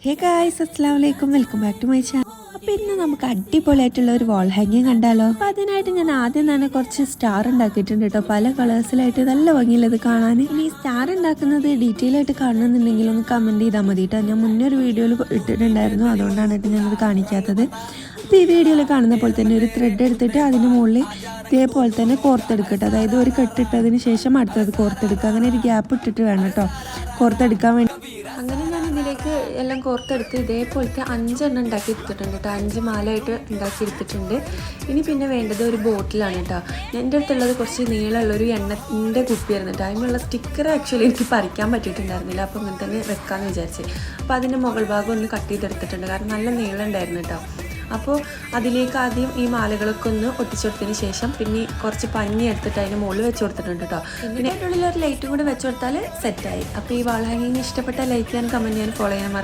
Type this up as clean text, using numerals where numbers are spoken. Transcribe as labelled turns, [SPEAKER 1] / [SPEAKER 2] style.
[SPEAKER 1] ഹേ guys, അസ്സലാമു അലൈക്കും, welcome back to my channel. അപ്പോൾ ഇന്ന് നമുക്ക് അടിപൊളിയായിട്ടുള്ള ഒരു വാൾ ഹാങ്ങിങ് കണ്ടാലോ. അപ്പോൾ അതിനായിട്ട് ഞാൻ ആദ്യം തന്നെ കുറച്ച് സ്റ്റാർ ഉണ്ടാക്കിയിട്ടുണ്ട് കേട്ടോ, പല കളേഴ്സിലായിട്ട്. നല്ല ഭംഗിയുള്ളത് കാണാൻ. ഇനി ഈ സ്റ്റാർ ഉണ്ടാക്കുന്നത് ഡീറ്റെയിൽ ആയിട്ട് കാണണമെന്നുണ്ടെങ്കിൽ ഒന്ന് കമൻറ്റ് ചെയ്താൽ മതി കേട്ടോ. ഞാൻ മുന്നേ ഒരു വീഡിയോയിൽ ഇട്ടിട്ടുണ്ടായിരുന്നു, അതുകൊണ്ടാണ് കേട്ടോ ഞാനത് കാണിക്കാത്തത്. അപ്പോൾ ഈ വീഡിയോയിൽ കാണുന്ന പോലെ തന്നെ ഒരു ത്രെഡ് എടുത്തിട്ട് അതിന് മുകളിൽ ഇതേപോലെ തന്നെ കോർത്തെടുക്കട്ടെ. അതായത് ഒരു കെട്ടിട്ടതിന് ശേഷം അടുത്തത് കോർത്തെടുക്കുക. അങ്ങനെ ഒരു ഗ്യാപ്പ് ഇട്ടിട്ട് വേണം കേട്ടോ കോർത്തെടുക്കാൻ വേണ്ടി. അങ്ങനെ ഞാൻ ഇതിലേക്ക് എല്ലാം കോർത്തെടുത്ത് ഇതേപോലത്തെ 5 എണ്ണം ഉണ്ടാക്കി എടുത്തിട്ടുണ്ട് കേട്ടോ. 5 മാലയായിട്ട് ഉണ്ടാക്കി എടുത്തിട്ടുണ്ട്. ഇനി പിന്നെ വേണ്ടത് ഒരു ബോട്ടിലാണ് കേട്ടോ. എൻ്റെ അടുത്തുള്ളത് കുറച്ച് നീളമുള്ളൊരു എണ്ണത്തിൻ്റെ കുപ്പിയായിരുന്നു കേട്ടോ. അതിനുള്ള സ്റ്റിക്കർ ആക്ച്വലി എനിക്ക് പറിക്കാൻ പറ്റിയിട്ടുണ്ടായിരുന്നില്ല, അപ്പോൾ ഇങ്ങനെ തന്നെ വെക്കാമെന്ന് വിചാരിച്ച്. അപ്പോൾ അതിൻ്റെ മുകൾ ഭാഗം ഒന്ന് കട്ട് ചെയ്തെടുത്തിട്ടുണ്ട്, കാരണം നല്ല നീളം ഉണ്ടായിരുന്നു കേട്ടോ. അപ്പോൾ അതിലേക്ക് ആദ്യം ഈ മാലകളൊക്കെ ഒന്ന് ഒട്ടിച്ചെടുത്തതിന് ശേഷം പിന്നെ കുറച്ച് പഞ്ഞി എടുത്തിട്ട് അതിന് മുകളിൽ വെച്ച് കൊടുത്തിട്ടുണ്ട് കേട്ടോ. പിന്നെ അതിനുള്ളിൽ ഒരു ലൈറ്റും കൂടെ വെച്ച് കൊടുത്താൽ സെറ്റായി. അപ്പോൾ ഈ വാൾ ഹാങ്ങിങ് ഇഷ്ടപ്പെട്ട ലൈക്ക് ചെയ്യാൻ, കമൻറ്റ് ചെയ്യാൻ, ഫോളോ ചെയ്യാൻ